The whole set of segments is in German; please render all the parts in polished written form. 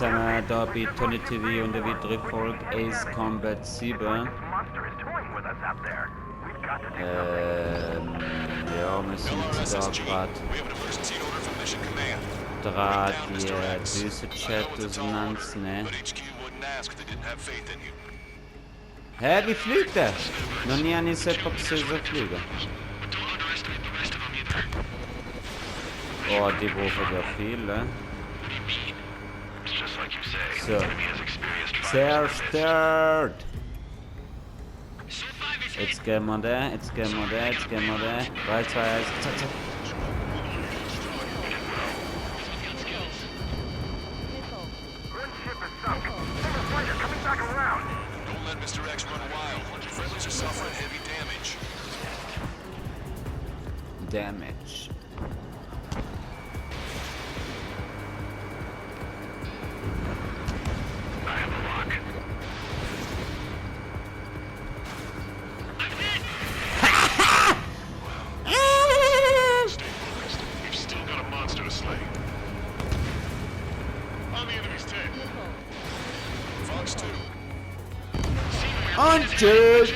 zusammen hier bei Tony TV und der weitere Folge Ace Combat 7. Ja, wir sind jetzt da gerade dran, die Düsen-Chat auseinanderzunehmen. Hä, wie fliegt der? Noch nie habe ich so jemanden gesehen, so fliegen. Oh, die brauchen ja viel, ne? So. Zerstört! Jetzt gehen wir da, jetzt gehen wir da, jetzt gehen wir da. 3, 2, 1, zack, zack. Mr. X run wild. Friendlies are suffering heavy damage. Damage. I have a lock. Stay focused. You've still got a monster to slay. On the enemy's tail. Fox 2. Und tschüss!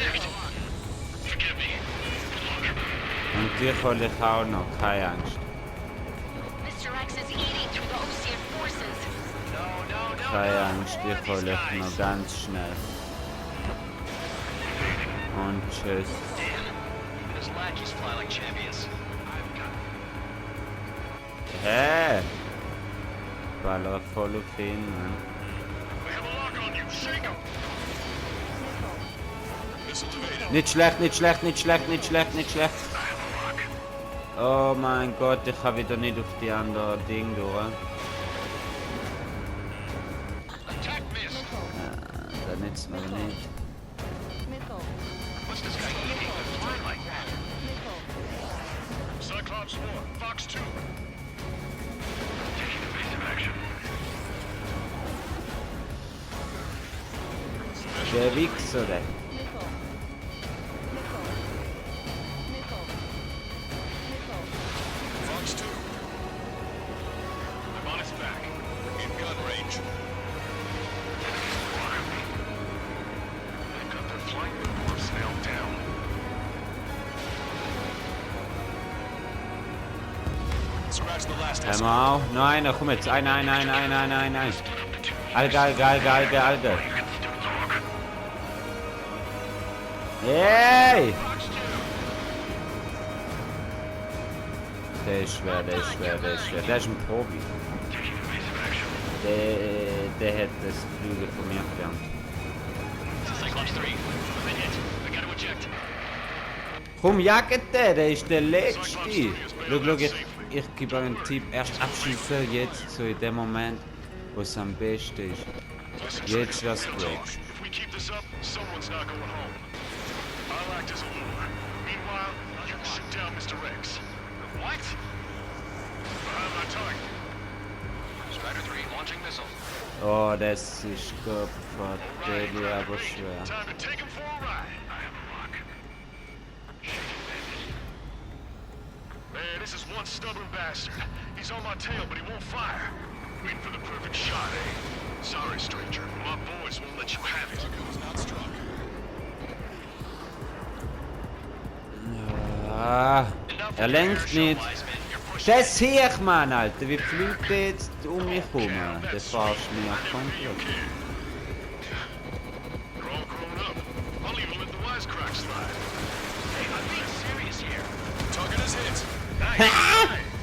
Und dich hol ich auch noch, keine Angst. Keine Angst, dich hol ich noch ganz schnell. Und tschüss. Hä? Baller voll auf ihn, Mann. Nicht schlecht, nicht schlecht, nicht schlecht, nicht schlecht, nicht schlecht. Oh mein Gott, ich kann wieder nicht auf die andere Ding durch. Da nützt mir nicht. Der Wichser, der. Hör mal auf. Nein, komm jetzt. Nein. Alge. Hey! Der ist schwer. Der ist ein Profi. Der hat das Flügel von mir gelernt. Komm, jagt der ist der Letzte. Schau, ich gebe einen Tipp, erst abschießen jetzt, so in dem Moment, wo es am besten ist. Jetzt das Break. Oh, das ist Gott, aber schwer. Man, this is one stubborn bastard. He's on my tail, but he won't fire. Waiting for the perfect shot, eh? Sorry, stranger. My boys won't let you have it. Who's not struck? Lenkt nicht. Das sehe ich, Mann, Alter. Wie fliegt der jetzt um mich herum? Der verarscht mich auch komplett.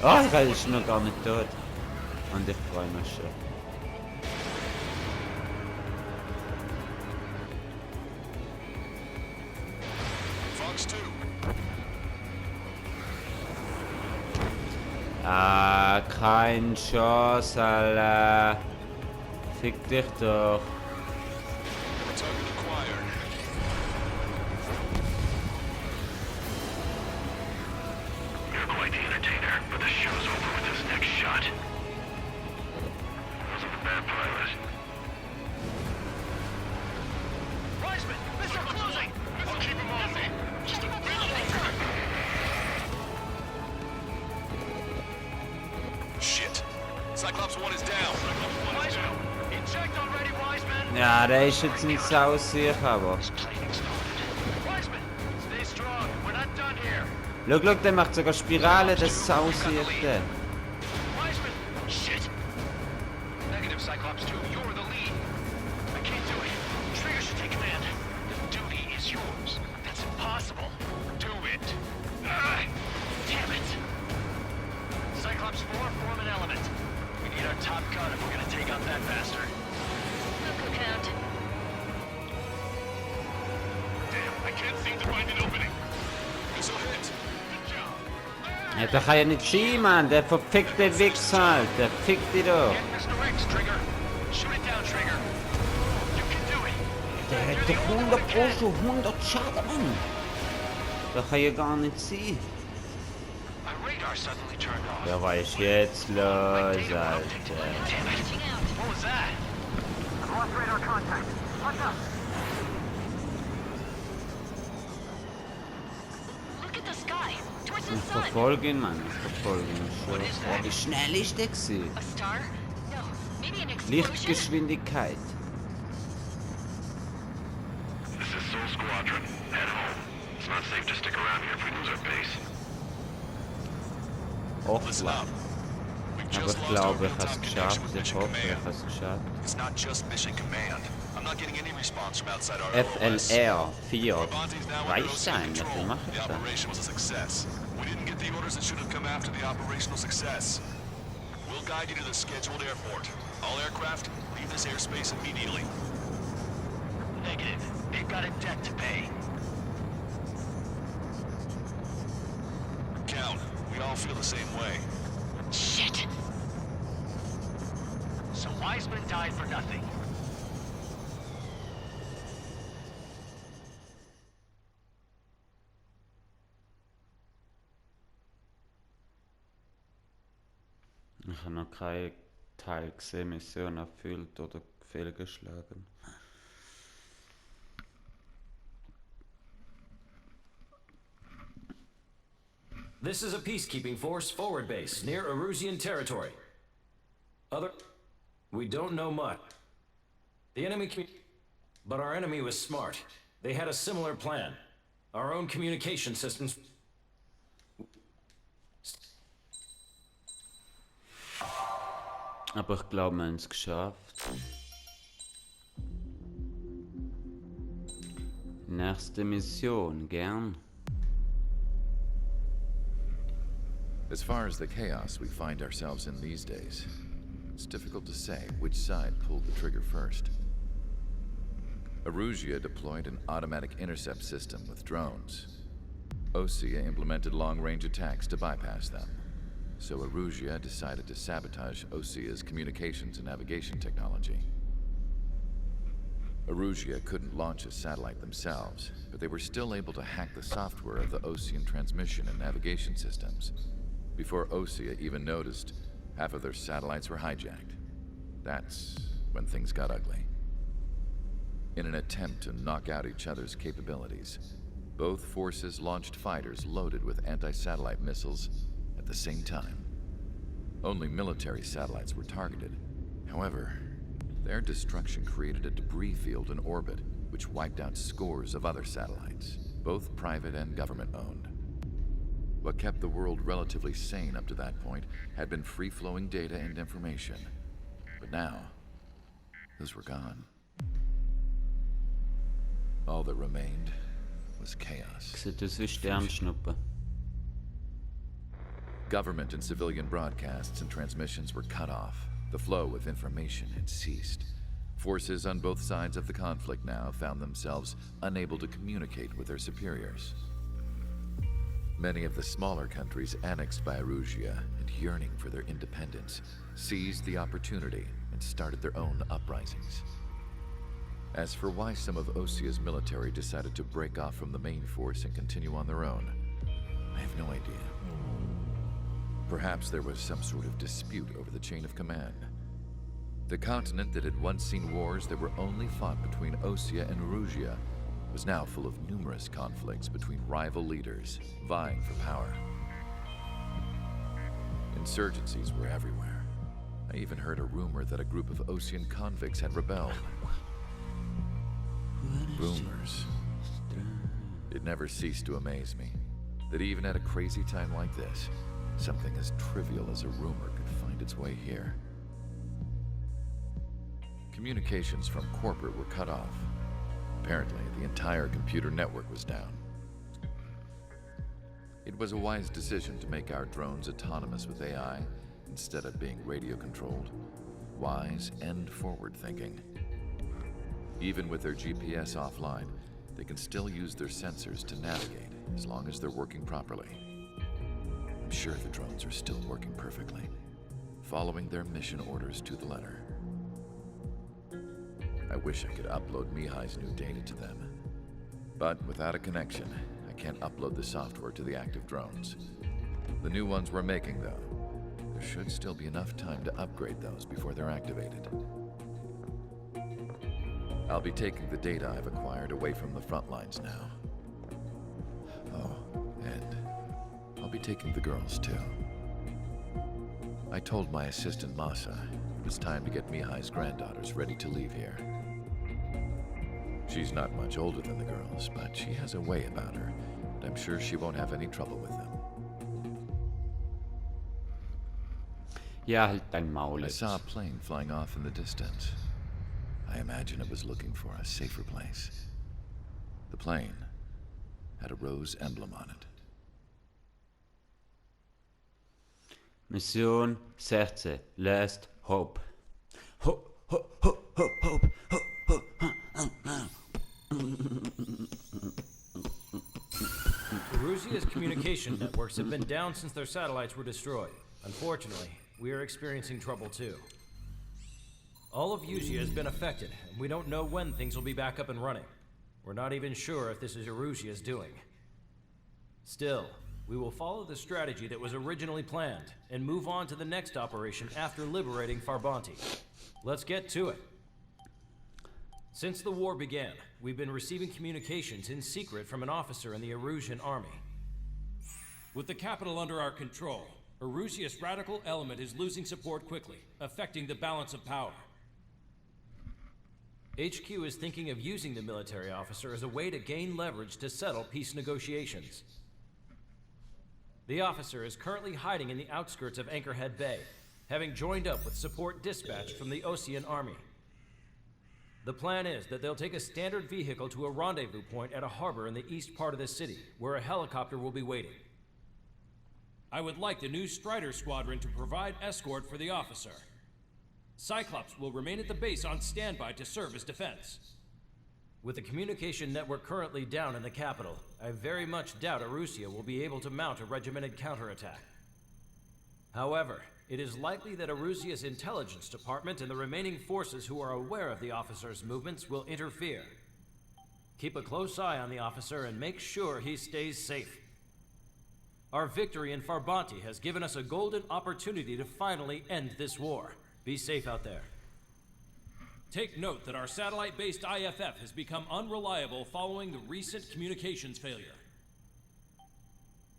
Oh, ich ist noch gar nicht tot. Und ich freue mich schon. Fox 2. Kein Chance, Alter. Fick dich doch. Cyclops 1 is down. Ja, der ist jetzt ein Sausicher, aber... Wiseman, stay strong. We're not done here. Schau, der macht sogar Spirale, der Sausicher. Wiseman, shit. Negative, Cyclops 2. You're the lead. I can't do it. Trigger should take command. The duty is yours. That's impossible. Do it. Damn it. Cyclops 4, form an element. We need our top gun if we're gonna take out that bastard. Look, Count. Damn, I can't seem to find an opening. Missile hit. Good job. Ja, der kann ja nicht schieben, Mann. Der verfickte Wichs halt. Der fickt die doch. Get Mr. X, Trigger. Shoot it down, Trigger. You can do it. Der hat doch 100 Pro schon 100 Schaden, Mann. Das kann ja gar nicht sein. My radar suddenly turned off. Ja, was ist jetzt los, Alter? Reaching out. What was that? I've lost radar contact. What's up? Look at the sky. Towards the Ich sun. verfolge ihn, Mann. Ich verfolge ihn schon. Oh, wie schnell ist der gewesen? A star? No. Maybe an explosion? Lichtgeschwindigkeit. This is Soul Squadron. Head home. It's not safe to stick around here if we lose our base. Listen up. We've Aber just ich lost our glaube, ich real-time habe es connection geschafft. with Ich Mission hoffe, ich Command. habe es geschafft. It's not just Mission Command. I'm not getting any response from outside our LOS. FLR 4. Bonzi's now under Reicht OC sein, control. dafür mache ich The das. operation was a success. We didn't get the orders that should have come after the operational success. We'll guide you to the scheduled airport. All aircraft, leave this airspace immediately. Negative. They've got a debt to pay. Count, we all feel the same way. Shit. So Wiseman died for nothing. Ich habe noch keinen Teil gesehen, Mission erfüllt oder fehlgeschlagen. This is a peacekeeping force forward base near Erusian territory. We don't know much. The enemy but our enemy was smart. They had a similar plan. Our own communication systems. Aber ich glaube, wir haben es geschafft. Nächste Mission, gern. As far as the chaos we find ourselves in these days, it's difficult to say which side pulled the trigger first. Erusia deployed an automatic intercept system with drones. Osea implemented long-range attacks to bypass them. So Erusia decided to sabotage Osea's communications and navigation technology. Erusia couldn't launch a satellite themselves, but they were still able to hack the software of the Osean transmission and navigation systems. Before Osea even noticed, half of their satellites were hijacked. That's when things got ugly. In an attempt to knock out each other's capabilities, both forces launched fighters loaded with anti-satellite missiles at the same time. Only military satellites were targeted. However, their destruction created a debris field in orbit, which wiped out scores of other satellites, both private and government-owned. What kept the world relatively sane up to that point had been free-flowing data and information. But now, those were gone. All that remained was chaos. Sieht aus wie Sternschnuppe. Government and civilian broadcasts and transmissions were cut off. The flow of information had ceased. Forces on both sides of the conflict now found themselves unable to communicate with their superiors. Many of the smaller countries annexed by Erusia and yearning for their independence seized the opportunity and started their own uprisings. As for why some of Osea's military decided to break off from the main force and continue on their own, I have no idea. Perhaps there was some sort of dispute over the chain of command. The continent that had once seen wars that were only fought between Osea and Erusia was now full of numerous conflicts between rival leaders vying for power. Insurgencies were everywhere. I even heard a rumor that a group of Osean convicts had rebelled. Rumors. It never ceased to amaze me that even at a crazy time like this, something as trivial as a rumor could find its way here. Communications from corporate were cut off. Apparently, the entire computer network was down. It was a wise decision to make our drones autonomous with AI instead of being radio-controlled. Wise and forward-thinking. Even with their GPS offline, they can still use their sensors to navigate as long as they're working properly. I'm sure the drones are still working perfectly, following their mission orders to the letter. I wish I could upload Mihai's new data to them. But without a connection, I can't upload the software to the active drones. The new ones we're making, though, there should still be enough time to upgrade those before they're activated. I'll be taking the data I've acquired away from the front lines now. Oh, and I'll be taking the girls, too. I told my assistant Masa it was time to get Mihai's granddaughters ready to leave here. She's not much older than the girls, but she has a way about her, and I'm sure she won't have any trouble with them. Ja, halt dein Maul I jetzt. saw a plane flying off in the distance. I imagine it was looking for a safer place. The plane had a rose emblem on it. Mission 16. Last Hope. Hope, hope, hope, hope, hope, hope, hope, Erusia's communication networks have been down since their satellites were destroyed. Unfortunately, we are experiencing trouble too. All of Erusia has been affected, and we don't know when things will be back up and running. We're not even sure if this is Erusia's doing. Still, we will follow the strategy that was originally planned, and move on to the next operation after liberating Farbanti. Let's get to it. Since the war began, we've been receiving communications in secret from an officer in the Erusian army. With the capital under our control, Erusia's radical element is losing support quickly, affecting the balance of power. HQ is thinking of using the military officer as a way to gain leverage to settle peace negotiations. The officer is currently hiding in the outskirts of Anchorhead Bay, having joined up with support dispatched from the Osean army. The plan is that they'll take a standard vehicle to a rendezvous point at a harbor in the east part of the city, where a helicopter will be waiting. I would like the new Strider Squadron to provide escort for the officer. Cyclops will remain at the base on standby to serve as defense. With the communication network currently down in the capital, I very much doubt Erusia will be able to mount a regimented counterattack. However, it is likely that Erusia's intelligence department and the remaining forces who are aware of the officer's movements will interfere. Keep a close eye on the officer and make sure he stays safe. Our victory in Farbanti has given us a golden opportunity to finally end this war. Be safe out there. Take note that our satellite-based IFF has become unreliable following the recent communications failure.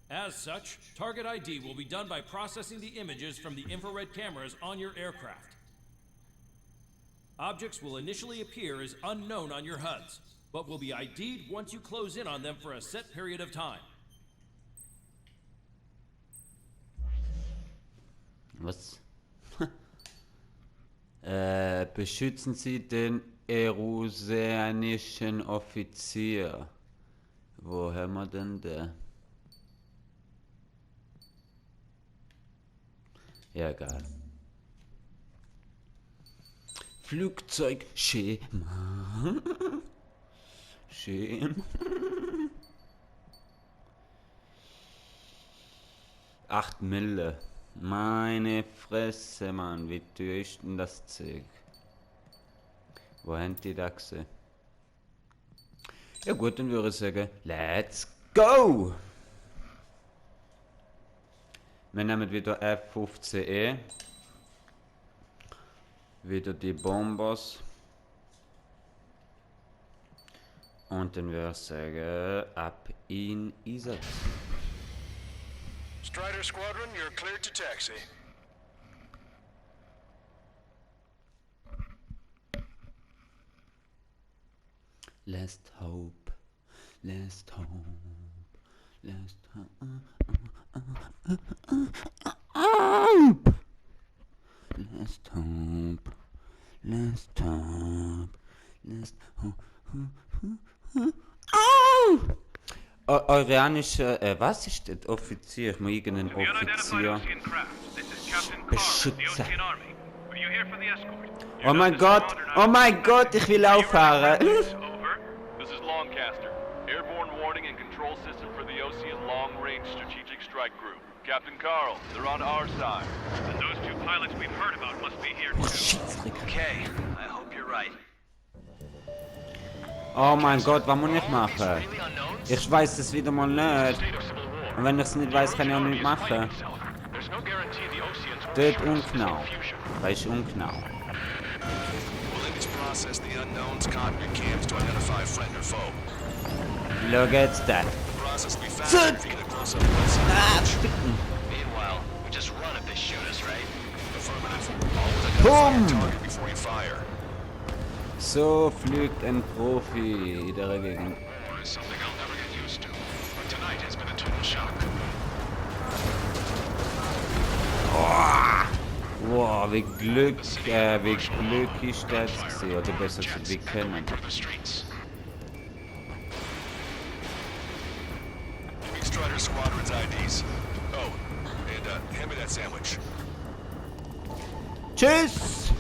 As such, target ID will be done by processing the images from the infrared cameras on your aircraft. Objects will initially appear as unknown on your HUDs, but will be ID'd once you close in on them for a set period of time. Was? Beschützen Sie den erusianischen Offizier. Wo haben wir denn der? Ja, egal. Flugzeugschema. Schema. 8 Mille. Meine Fresse, Mann. Wie teuer ist denn das Zeug? Wo haben die da gesehen? Ja gut, dann würde ich sagen, let's go! Wir nehmen wieder F-15E. Wieder die Bombers. Und dann würde ich sagen, ab in Einsatz. Strider Squadron, you're cleared to taxi. Last hope. Last hope. Last hope. Last hope. Last hope. Last hope. Euranische, was ist das? Offizier, ich muss irgendeinen Offizier beschützen. Oh mein Gott, ich will auffahren. This is Longcaster. Airborne warning and control system for the Ocean Long-Range Strategic Strike Group. Captain Carl, they're on our side. And those two pilots we've heard about must be here Oh too. shit, Frick. Okay, I hope you're right. Oh mein Gott, was muss ich machen? Really unknown? Ich weiß es wieder mal nicht. State of civil war. Und wenn ich es nicht weiß, kann ich auch nichts machen. There's no guarantee the Oceans won't Dort show us ungenau. fusion. Das ist ungenau. We'll let us process the unknown's cockpit cams to identify friend or foe. Schau jetzt das. The process will be faster if you get a close-up glimpse of the image. Meanwhile, we just run if they shoot us, right? Affirmative. Always identify your target before you fire. So fliegt ein Profi in der Gegend. War is something I'll never get used to. But tonight has been a total shock. Wow, wie Glück ist das gewesen, oder besser gesagt, wie können. For the streets. Big Strider Squadron's IDs. Oh, and hand me that sandwich. Tschüss!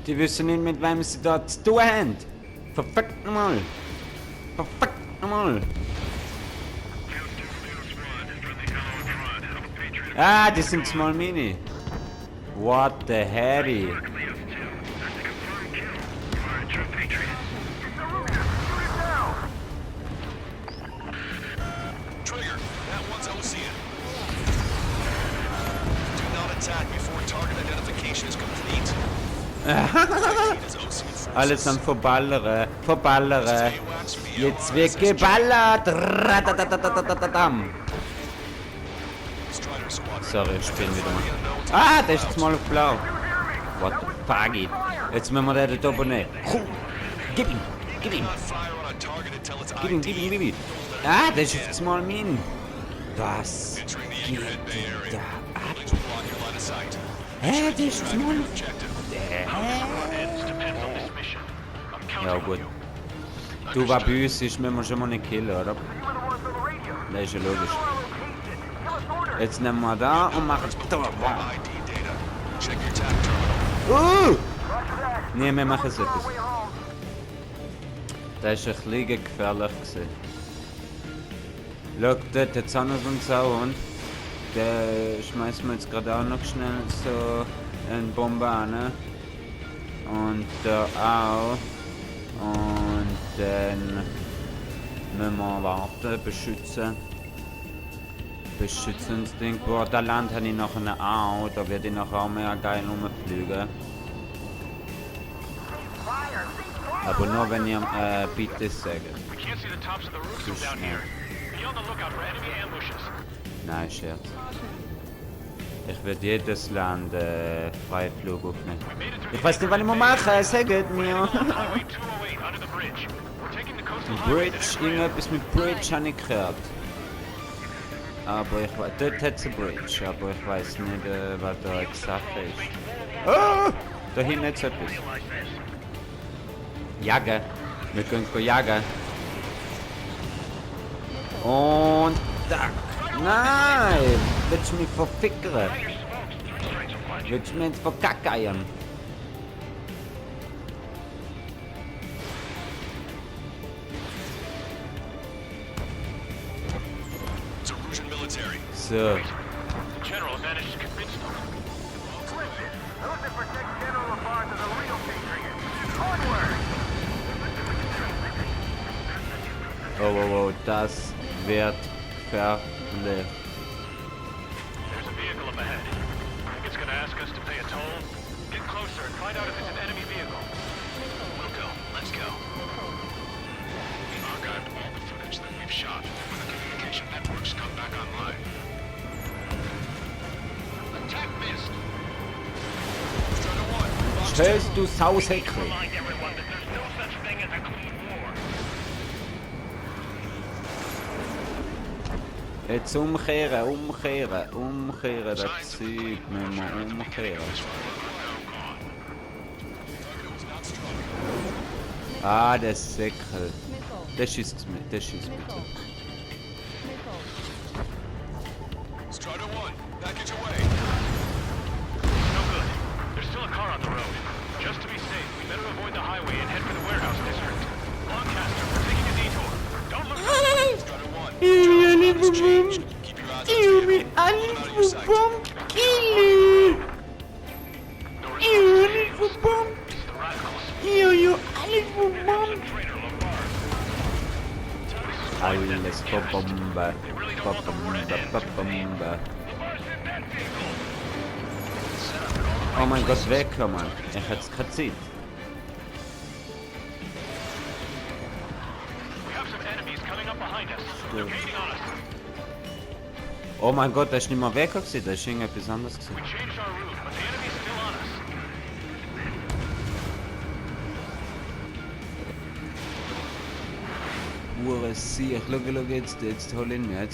Die wissen nicht, mit wem sie da zu tun haben. Verfickt nochmal! Verfickt nochmal! Ah, die sind small mini. What the Harry? Trigger, that one's Ocean. Do not attack before target identification is complete. Is Ocean forces. Alles am Verballere. Jetzt wird geballert. Ratatatatatatam. Strider Squadron. Sorry, ich bin wieder mal. Ah, der ist jetzt mal auf blau. What the fuck it? Jetzt müssen wir den da oben nehmen. Gib ihm. Not fire on a target until it's Gib ihm. Ah, der ist jetzt mal mein. Was entering the geht Anchorhead Bay da area. ab? Buildings will block your line of sight. Hä, der ist jetzt mal... Objective. Ends depends on this mission. I'm counting Ja on gut. you. Du, was bei uns ist, müssen wir schon mal nicht killen, oder? Das ist ja logisch. Jetzt nehmen wir da und machen da. ID data. Check your TAC terminal. Nee, wir machen so etwas. Das war ein bisschen gefährlich. Schau, dort hat es auch noch so einen Sauhund. Der schmeißt mir jetzt gerade auch noch schnell so eine Bombe an. Und da auch. Und dann müssen wir warten, beschützen. Beschützungsding. Boah, das Land habe ich nachher auch. Da werde ich nachher auch mehr geil rumfliegen. Aber nur wenn ihr bitte sagt. We can't see the tops of the roofs from down here. Be on the lookout for enemy ambushes. Nein, Scherz. Ich werde jedes Land Freiflug aufnehmen. Ich weiß nicht, was ich machen. Sagt mir. Highway 208 under the bridge. We're taking the coastal highway Bridge, that irgendetwas mit Bridge habe ich gehört. Aber ich weiß, dort hat es eine Bridge, aber ich weiß nicht, was da die Sache ist. Oh, da hinten hat es etwas. Jagen. Wir können jagen. Und da. Nein! Willst du mich verfickern? Willst du mich jetzt verkackeiern? It's Erusian military. So. the general managed to convince them. Those that protect General Lafarge are the real patriots. Onward! Oh, das wird gefährlich. There's a vehicle up ahead. I think it's gonna ask us to pay a toll. Get closer and find out if it's an enemy vehicle. We'll go. Let's go. We archived all the footage that we've shot when the communication networks come back online. Attack missed. Tschüss, du Sausäckli. Remind everyone that there's no such thing as a clean war. Jetzt umkehren, das Zeug müssen wir umkehren. Ah, der Säckel. Der schießt mit, bitte. Strider 1, package away. No good. There's still a car on the road. Just to be safe, we better avoid the highway and head for the warehouse district. Lancaster, we're taking a detour. Don't look for Strider 1, channel has changed. Keep your eyes on schedule. Hold them out of your sight. Alles Bombe. Oh mein Gott, wegkommen. Ich hätte keine Zeit. We have some enemies coming up behind us. They're gaining on us. Oh mein Gott, das ist nicht mehr weg gewesen, das ist irgendetwas anderes gewesen. We changed our route, but the enemy's still on us. Hure Sieg, schau jetzt hol ihn mir,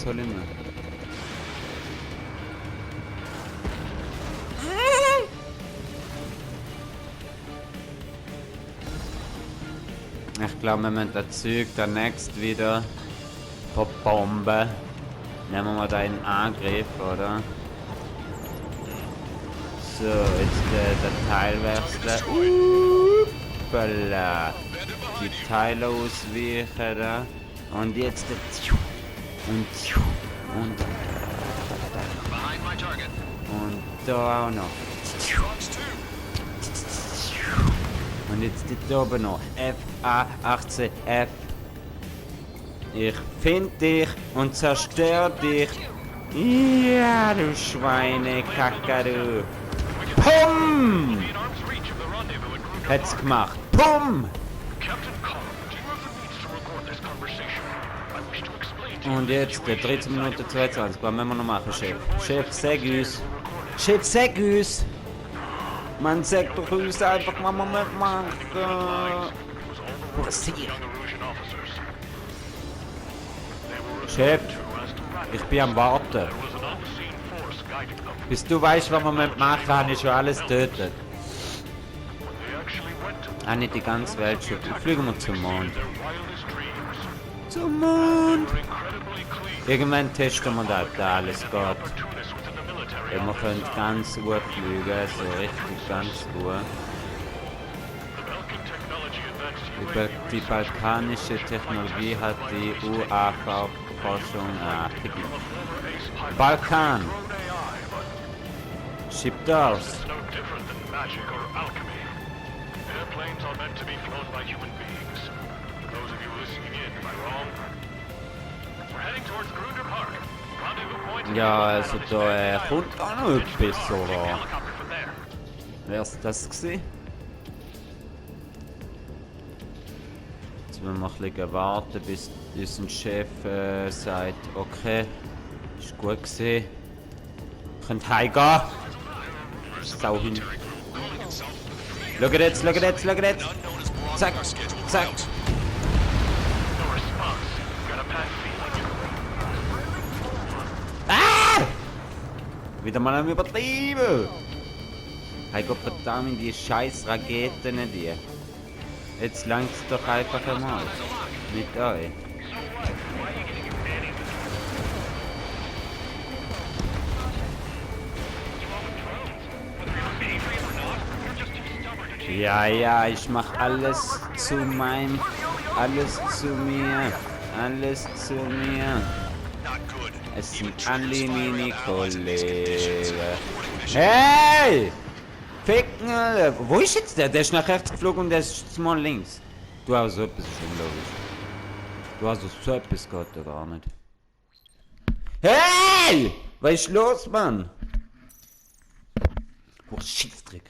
Ich glaube, wir müssen das Zeug dann nächst wieder Bombe. Nehmen wir mal da einen Angriff, oder? So, jetzt der Teil wechseln. Uppala. Die Teile ausweichen da. Und jetzt der und da auch noch. Und jetzt dort oben noch. FA18F. Ich find dich und zerstör dich. Ja, du Schweinekacke, du. Pum! In arm's reach of the rendezvous at Gruner Hätt's Park. gemacht. Pum! Captain Collins, whoever needs to record this conversation, I wish to explain to you Und jetzt der 13 Minuten 22. Was müssen wir noch machen, Chef? Chef, sag uns. Chef, sag uns. Man sagt doch uns einfach, was wir machen. Was hier? Chef, ich bin am Warten. Bis du weißt, was wir machen, habe ich schon alles getötet. Ah, nicht die ganze Welt schon. Fliegen wir zum Mond. Zum Mond! Irgendwann testen wir das, da alles geht. Ja, wir können ganz gut fliegen, so richtig ganz gut. Über die balkanische Technologie hat die UAV-Forschung Balkan! Schiebt aus! no different than magic or alchemy. Airplanes are meant to be flown by human beings. For those of you listening in, am I wrong? We're heading towards Gruner Park. Rendezvous point. Ja, also da kommt auch noch etwas, oder? Helicopter from there. Wär's das gewesen? Jetzt müssen wir ein bisschen warten, bis unser Chef sagt, okay, ist gut gewesen. Könnt heimgehen. Sau hin. Schau jetzt. Zack. No response. Got a bad feeling. Wieder mal am Übertrieben. Hey Gott verdammt, die scheiß Raketen die. Jetzt langt's doch einfach einmal. Mit euch. Ja, ich mach alles zu meinem, alles zu mir. Es sind alle meine Kollegen. Hey! Ficken, Alter. Wo ist jetzt der? Der ist nach rechts geflogen und der ist mal links. Du hast so etwas ist unlogisch. Du hast so etwas geht da gar nicht. Hey! Was ist los, Mann? Oh, Schießtrick.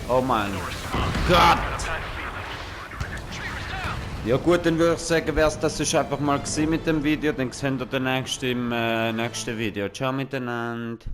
Oh mein Gott! Ja gut, dann würde ich sagen, wäre es das sonst einfach mal gewesen mit dem Video. Dann sehen wir den nächsten im nächsten Video. Ciao miteinander.